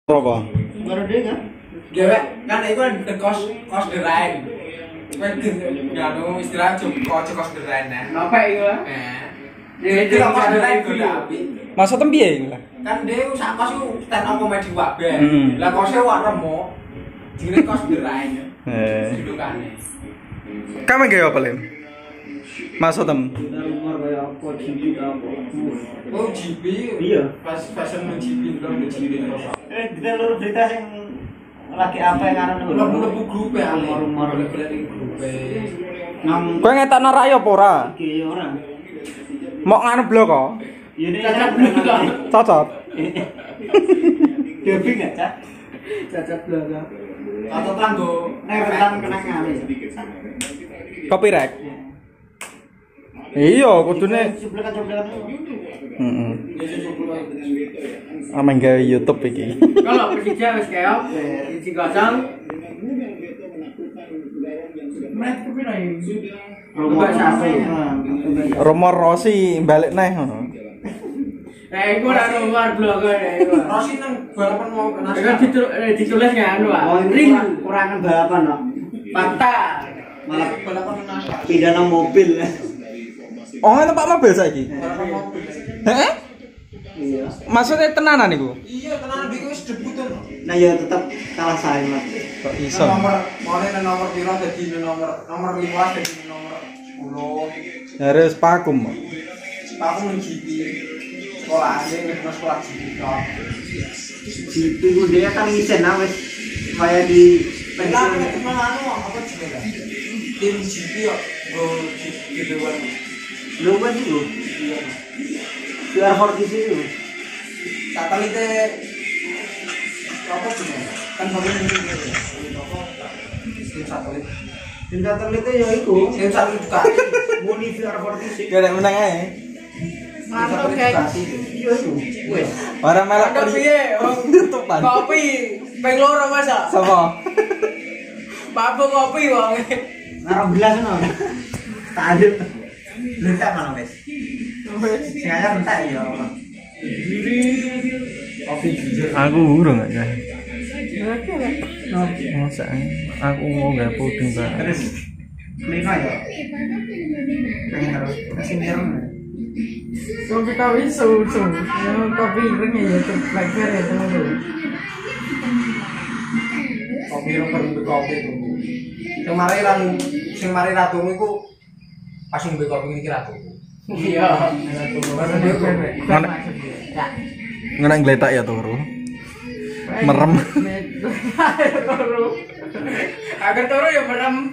Apa? Baru dia kan? Dia kan itu kan the cost the rent. Kan nganu istilah cost the rent nah. Apa itu lah? Jadi kalau cost the rent gak api. Maksudnya piye lah? Kan dia sak kos ku stand up comedy wae. Lah kose wak remo. Jenenge cost the rent. Dudukane. Kamu gaya apa lem? Maksudnya? Kita rumah kayak apa? Cibi apa? Oh GB. Iya. Pas fashion GB belum GB terus. Kita lurus berita yang lagi apa yang anu dulu? Lebu-lebu grup ya. Rumah-rumah boleh-boleh di grup. Kowe ngetokno rai apa ora? Iki orang. Mau nganu blok kok? Iya ini cacat belakang. Cocok. Debi nggak cak? Cacat belakang. Atau tanggo Neretan kenangan. Copyright. Iya, kudune. Ceblakan-ceblakan. Heeh. Ameng gawe YouTube iki. Kalau Persija wis kayak isi kosong. Mat kepiro iki? Rumah satu. Romo Rossi balik neh ngono. Iku ora nomor blog ya iku. Rosi nang balapan mau Iku nasional. ditulis nganu Pak. Oh ini kurangan balapan no. Fakta. Malah balapan nasional. Pidana mobil. Oh, numpak mobil saiki. Balapan mobil. Heeh? Iya. Maksudnya tenanan iku? Iya, tenan iki wis debut tuh. Nah ya tetap kalah saing lah. Kok iso? Nomor nomor piro dadi nomor 15 dadi nomor 10. Harus pakum. Aku nang GP. Sekolah asing nang sekolah GP tok. GP ku dia kan ngisen wis kaya di Pengen pensiun. anu apa jenenge? Tim GP yo go GP one. Lu kan itu. Iya. QR46 itu. Satelit apa jenenge? Kan baru ini. Tim satelit. Tim satelitnya ya itu. Tim satelit juga. Muni VR46. Gak ada menang ae. Mantap guys. Iya itu. Wes. Orang melok Ada piye? YouTube pan. Kopi ping loro masa. Sapa? Mabuk kopi wong. Ngarep gelas no. Taduk. Lentak mana wes? Sengaja lentak ya. Kopi jujur. Aku urung aja. Masa aku mau gak puding Pak. Terus lima ya. Pengen harus kasih merem. Kopi kopi susu. Kopi ireng ya blackberry ya teman-teman. Kopi yang kopi itu. Sing mari ratumu iku pas ngombe kopi iki ratumu. Iya. Ngenang gletak ya turu. Merem. Agar turu ya merem.